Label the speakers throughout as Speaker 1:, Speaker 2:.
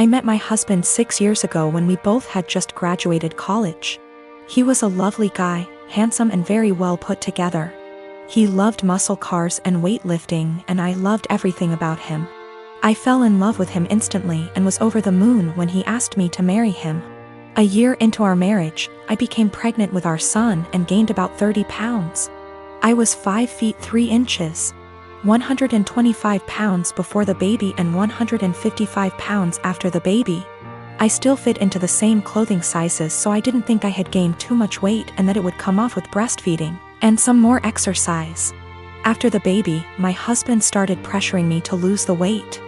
Speaker 1: I met my husband 6 years ago when we both had just graduated college. He was a lovely guy, handsome and very well put together. He loved muscle cars and weightlifting, and I loved everything about him. I fell in love with him instantly and was over the moon when he asked me to marry him. A year into our marriage, I became pregnant with our son and gained about 30 pounds. I was 5 feet 3 inches, 125 pounds before the baby and 155 pounds after the baby. I still fit into the same clothing sizes, so I didn't think I had gained too much weight and that it would come off with breastfeeding and some more exercise. After the baby, my husband started pressuring me to lose the weight.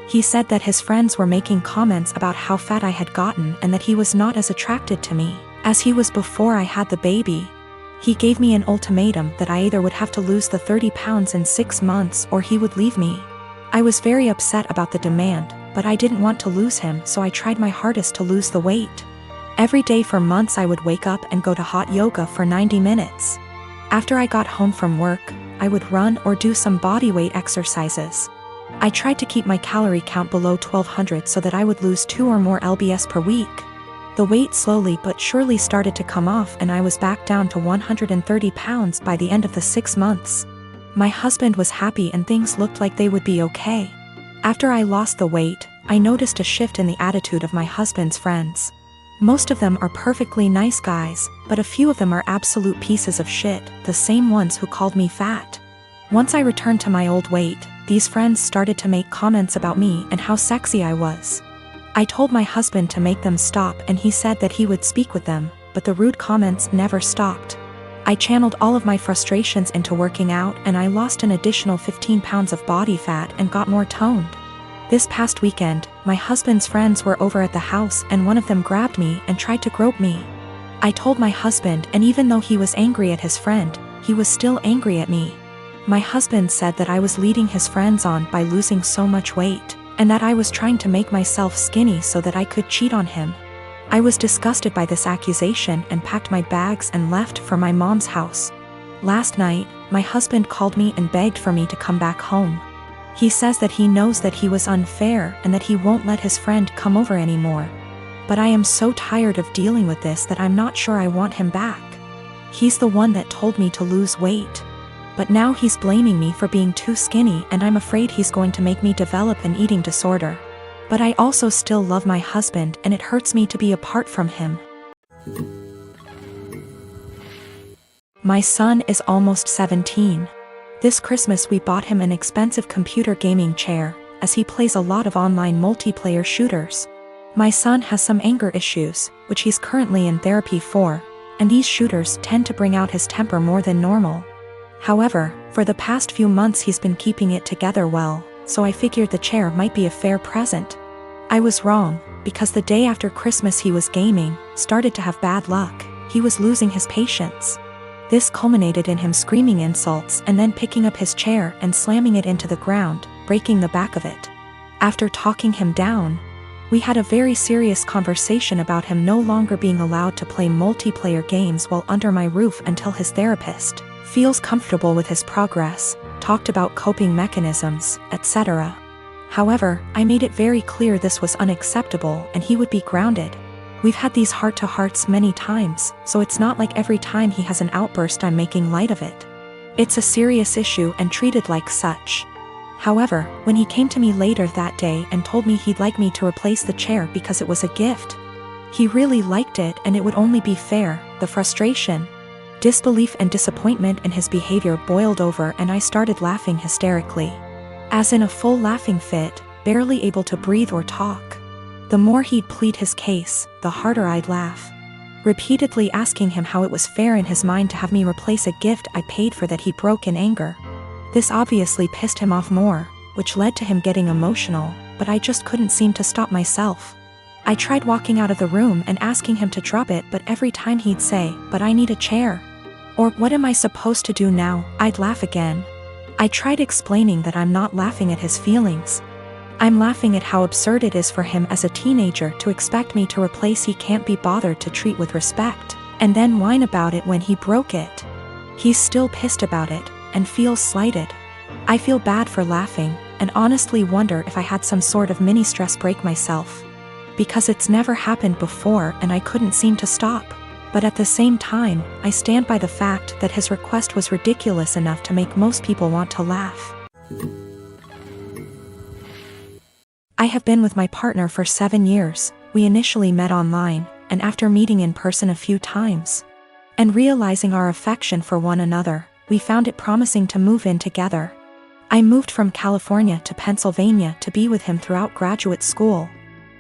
Speaker 1: He said that his friends were making comments about how fat I had gotten and that he was not as attracted to me as he was before I had the baby. He gave me an ultimatum that I either would have to lose the 30 pounds in 6 months or he would leave me. I was very upset about the demand, but I didn't want to lose him, so I tried my hardest to lose the weight. Every day for months I would wake up and go to hot yoga for 90 minutes. After I got home from work, I would run or do some bodyweight exercises. I tried to keep my calorie count below 1200 so that I would lose 2 or more lbs per week. The weight slowly but surely started to come off and I was back down to 130 pounds by the end of the 6 months. My husband was happy and things looked like they would be okay. After I lost the weight, I noticed a shift in the attitude of my husband's friends. Most of them are perfectly nice guys, but a few of them are absolute pieces of shit, the same ones who called me fat. Once I returned to my old weight, these friends started to make comments about me and how sexy I was. I told my husband to make them stop and he said that he would speak with them, but the rude comments never stopped. I channeled all of my frustrations into working out and I lost an additional 15 pounds of body fat and got more toned. This past weekend, my husband's friends were over at the house and one of them grabbed me and tried to grope me. I told my husband, and even though he was angry at his friend, he was still angry at me. My husband said that I was leading his friends on by losing so much weight, and that I was trying to make myself skinny so that I could cheat on him. I was disgusted by this accusation and packed my bags and left for my mom's house. Last night, my husband called me and begged for me to come back home. He says that he knows that he was unfair and that he won't let his friend come over anymore. But I am so tired of dealing with this that I'm not sure I want him back. He's the one that told me to lose weight. But now he's blaming me for being too skinny and I'm afraid he's going to make me develop an eating disorder. But I also still love my husband and it hurts me to be apart from him. My son is almost 17. This Christmas we bought him an expensive computer gaming chair, as he plays a lot of online multiplayer shooters. My son has some anger issues, which he's currently in therapy for, and these shooters tend to bring out his temper more than normal. However, for the past few months he's been keeping it together well, so I figured the chair might be a fair present. I was wrong, because the day after Christmas he was gaming, started to have bad luck. He was losing his patience. This culminated in him screaming insults and then picking up his chair and slamming it into the ground, breaking the back of it. After talking him down, we had a very serious conversation about him no longer being allowed to play multiplayer games while under my roof until his therapist feels comfortable with his progress, talked about coping mechanisms, etc. However, I made it very clear this was unacceptable and he would be grounded. We've had these heart-to-hearts many times, so it's not like every time he has an outburst I'm making light of it. It's a serious issue and treated like such. However, when he came to me later that day and told me he'd like me to replace the chair because it was a gift, he really liked it and it would only be fair, the frustration, disbelief and disappointment in his behavior boiled over and I started laughing hysterically. As in a full laughing fit, barely able to breathe or talk. The more he'd plead his case, the harder I'd laugh. Repeatedly asking him how it was fair in his mind to have me replace a gift I paid for that he broke in anger. This obviously pissed him off more, which led to him getting emotional, but I just couldn't seem to stop myself. I tried walking out of the room and asking him to drop it, but every time he'd say, "But I need a chair," or "What am I supposed to do now?" I'd laugh again. I tried explaining that I'm not laughing at his feelings. I'm laughing at how absurd it is for him as a teenager to expect me to replace he can't be bothered to treat with respect, and then whine about it when he broke it. He's still pissed about it, and feels slighted. I feel bad for laughing, and honestly wonder if I had some sort of mini stress break myself. because it's never happened before and I couldn't seem to stop. But at the same time, I stand by the fact that his request was ridiculous enough to make most people want to laugh. I have been with my partner for 7 years. We initially met online, and after meeting in person a few times and realizing our affection for one another, we found it promising to move in together. I moved from California to Pennsylvania to be with him throughout graduate school.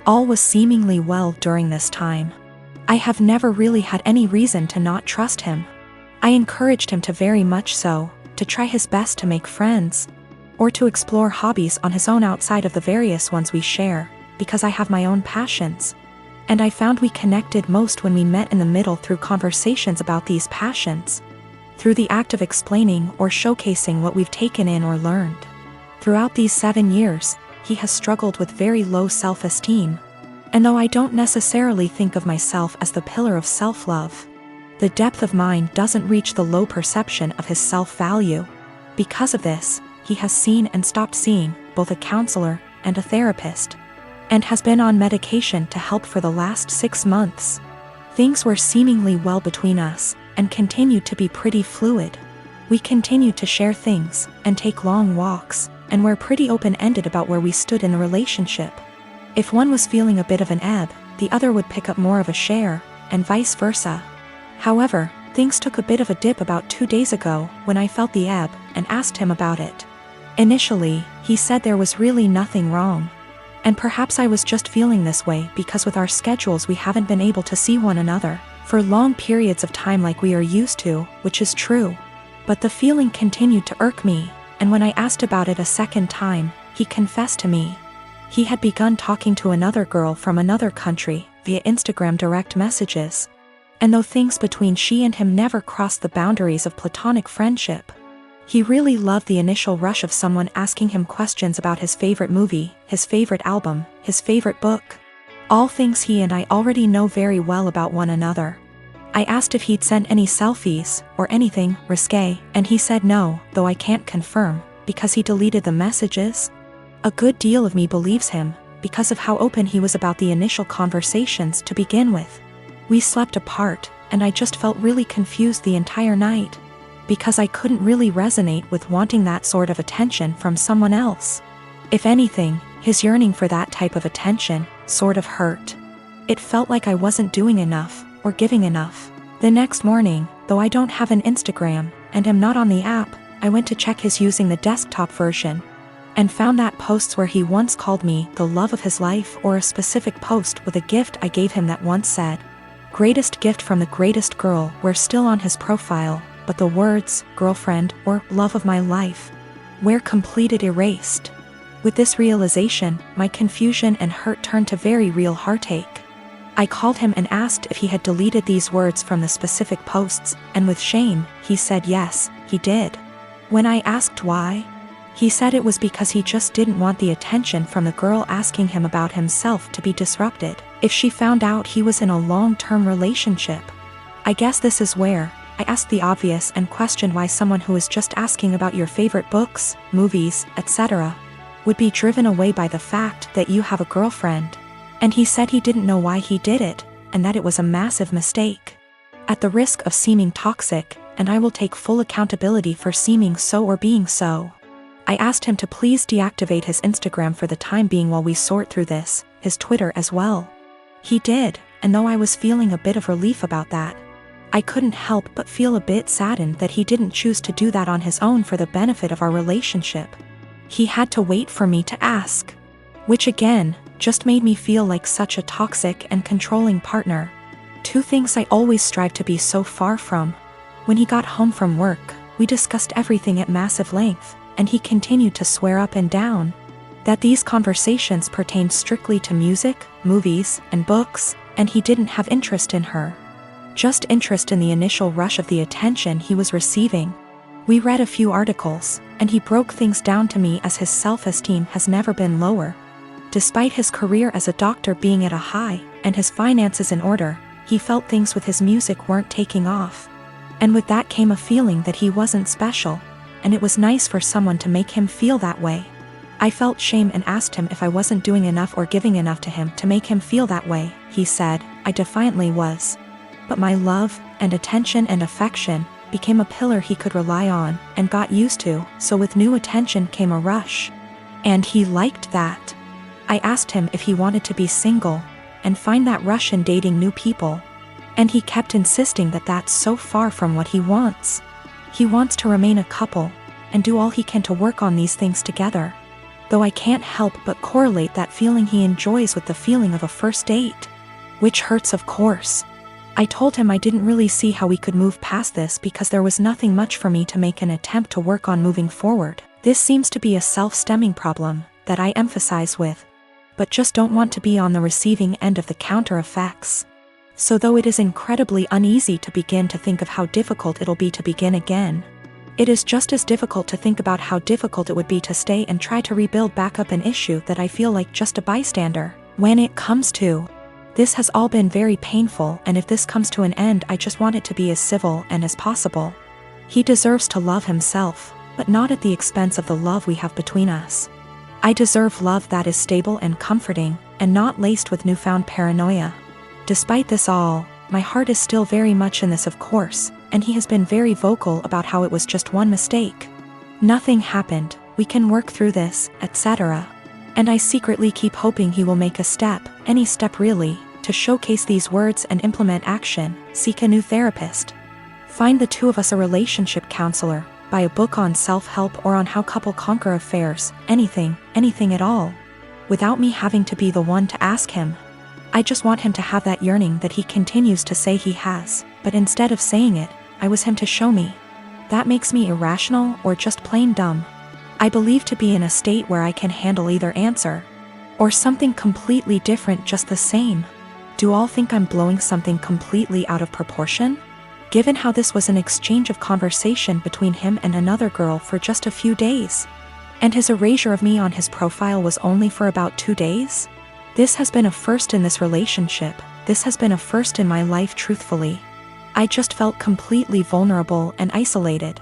Speaker 1: All was seemingly well during this time. I have never really had any reason to not trust him. I encouraged him to very much so, to try his best to make friends, or to explore hobbies on his own outside of the various ones we share, because I have my own passions. And I found we connected most when we met in the middle through conversations about these passions, through the act of explaining or showcasing what we've taken in or learned. Throughout these 7 years, he has struggled with very low self-esteem. And though I don't necessarily think of myself as the pillar of self-love, the depth of mine doesn't reach the low perception of his self-value. Because of this, he has seen and stopped seeing both a counselor and a therapist, and has been on medication to help for the last 6 months. Things were seemingly well between us, and continued to be pretty fluid. We continued to share things, and take long walks, and were pretty open-ended about where we stood in the relationship. If one was feeling a bit of an ebb, the other would pick up more of a share, and vice versa. However, things took a bit of a dip about 2 days ago when I felt the ebb and asked him about it. Initially, he said there was really nothing wrong. And perhaps I was just feeling this way because with our schedules we haven't been able to see one another for long periods of time like we are used to, which is true. But the feeling continued to irk me, and when I asked about it a second time, he confessed to me he had begun talking to another girl from another country via Instagram direct messages. And though things between she and him never crossed the boundaries of platonic friendship, he really loved the initial rush of someone asking him questions about his favorite movie, his favorite album, his favorite book. All things he and I already know very well about one another. I asked if he'd sent any selfies or anything risque, and he said no, though I can't confirm, because he deleted the messages. A good deal of me believes him, because of how open he was about the initial conversations to begin with. We slept apart, and I just felt really confused the entire night, because I couldn't really resonate with wanting that sort of attention from someone else. If anything, his yearning for that type of attention sort of hurt. It felt like I wasn't doing enough, or giving enough. The next morning, though I don't have an Instagram, and am not on the app, I went to check his using the desktop version, and found that posts where he once called me the love of his life, or a specific post with a gift I gave him that once said, "Greatest gift from the greatest girl," were still on his profile, but the words, girlfriend, or love of my life, were completed erased. With this realization, my confusion and hurt turned to very real heartache. I called him and asked if he had deleted these words from the specific posts, and with shame, he said yes, he did. When I asked why, he said it was because he just didn't want the attention from the girl asking him about himself to be disrupted if she found out he was in a long-term relationship. I guess this is where I asked the obvious and questioned why someone who is just asking about your favorite books, movies, etc., would be driven away by the fact that you have a girlfriend. And he said he didn't know why he did it, and that it was a massive mistake. At the risk of seeming toxic, and I will take full accountability for seeming so or being so, I asked him to please deactivate his Instagram for the time being while we sort through this, his Twitter as well. He did, and though I was feeling a bit of relief about that, I couldn't help but feel a bit saddened that he didn't choose to do that on his own for the benefit of our relationship. He had to wait for me to ask, which again, just made me feel like such a toxic and controlling partner. Two things I always strive to be so far from. When he got home from work, we discussed everything at massive length, and he continued to swear up and down that these conversations pertained strictly to music, movies, and books, and he didn't have interest in her. Just interest in the initial rush of the attention he was receiving. We read a few articles, and he broke things down to me as his self-esteem has never been lower. Despite his career as a doctor being at a high, and his finances in order, he felt things with his music weren't taking off. And with that came a feeling that he wasn't special, and it was nice for someone to make him feel that way. I felt shame and asked him if I wasn't doing enough or giving enough to him to make him feel that way. He said, I defiantly was. But my love, and attention and affection, became a pillar he could rely on, and got used to, so with new attention came a rush. And he liked that. I asked him if he wanted to be single, and find that rush in dating new people. And he kept insisting that that's so far from what he wants. He wants to remain a couple, and do all he can to work on these things together. Though I can't help but correlate that feeling he enjoys with the feeling of a first date. Which hurts, of course. I told him I didn't really see how we could move past this because there was nothing much for me to make an attempt to work on moving forward. This seems to be a self-stemming problem that I emphasize with, but just don't want to be on the receiving end of the counter effects. So though it is incredibly uneasy to begin to think of how difficult it'll be to begin again, it is just as difficult to think about how difficult it would be to stay and try to rebuild back up an issue that I feel like just a bystander. When it comes to, this has all been very painful, and if this comes to an end, I just want it to be as civil and as possible. He deserves to love himself, but not at the expense of the love we have between us. I deserve love that is stable and comforting, and not laced with newfound paranoia. Despite this all, my heart is still very much in this, of course, and he has been very vocal about how it was just one mistake. Nothing happened, we can work through this, etc. And I secretly keep hoping he will make a step, any step really, to showcase these words and implement action. Seek a new therapist. Find the two of us a relationship counselor, buy a book on self-help or on how couple conquer affairs, anything at all. Without me having to be the one to ask him. I just want him to have that yearning that he continues to say he has, but instead of saying it, I was him to show me. That makes me irrational or just plain dumb. I believe to be in a state where I can handle either answer. Or something completely different just the same. Do all think I'm blowing something completely out of proportion? Given how this was an exchange of conversation between him and another girl for just a few days. And his erasure of me on his profile was only for about 2 days? This has been a first in this relationship. This has been a first in my life, truthfully. I just felt completely vulnerable and isolated.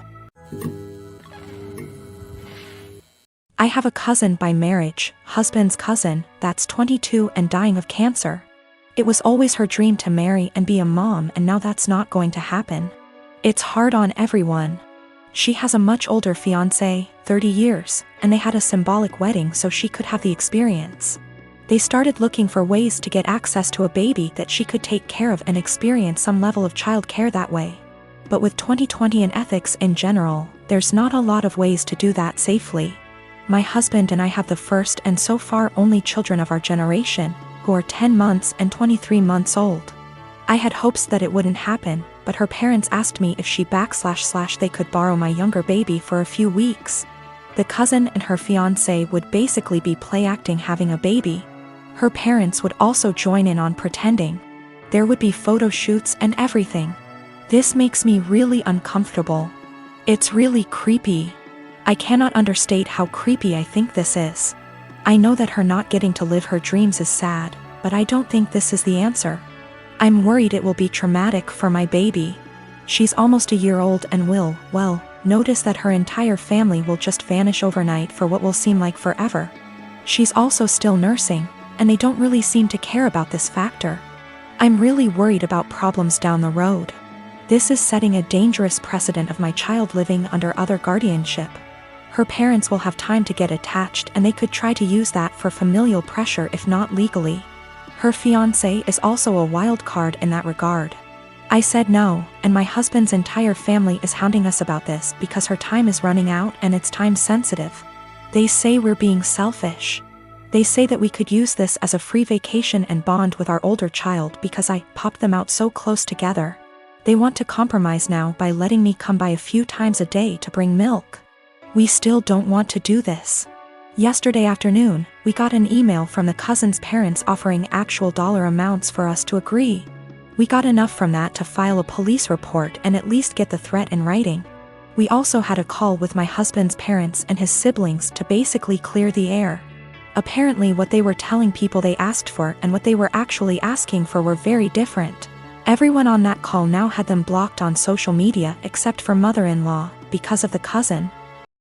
Speaker 1: I have a cousin by marriage, husband's cousin, that's 22 and dying of cancer. It was always her dream to marry and be a mom, and now that's not going to happen. It's hard on everyone. She has a much older fiancé, 30 years, and they had a symbolic wedding so she could have the experience. They started looking for ways to get access to a baby that she could take care of and experience some level of child care that way. But with 2020 and ethics in general, there's not a lot of ways to do that safely. My husband and I have the first and so far only children of our generation, who are 10 months and 23 months old. I had hopes that it wouldn't happen, but her parents asked me if she / they could borrow my younger baby for a few weeks. The cousin and her fiancé would basically be play acting having a baby. Her parents would also join in on pretending. There would be photo shoots and everything. This makes me really uncomfortable. It's really creepy. I cannot understate how creepy I think this is. I know that her not getting to live her dreams is sad, but I don't think this is the answer. I'm worried it will be traumatic for my baby. She's almost a year old and will, well, notice that her entire family will just vanish overnight for what will seem like forever. She's also still nursing, and they don't really seem to care about this factor. I'm really worried about problems down the road. This is setting a dangerous precedent of my child living under other guardianship. Her parents will have time to get attached, and they could try to use that for familial pressure if not legally. Her fiancé is also a wild card in that regard. I said no, and my husband's entire family is hounding us about this because her time is running out and it's time sensitive. They say we're being selfish. They say that we could use this as a free vacation and bond with our older child because I popped them out so close together. They want to compromise now by letting me come by a few times a day to bring milk. We still don't want to do this. Yesterday afternoon, we got an email from the cousin's parents offering actual dollar amounts for us to agree. We got enough from that to file a police report and at least get the threat in writing. We also had a call with my husband's parents and his siblings to basically clear the air. Apparently what they were telling people they asked for and what they were actually asking for were very different. Everyone on that call now had them blocked on social media except for mother-in-law, because of the cousin.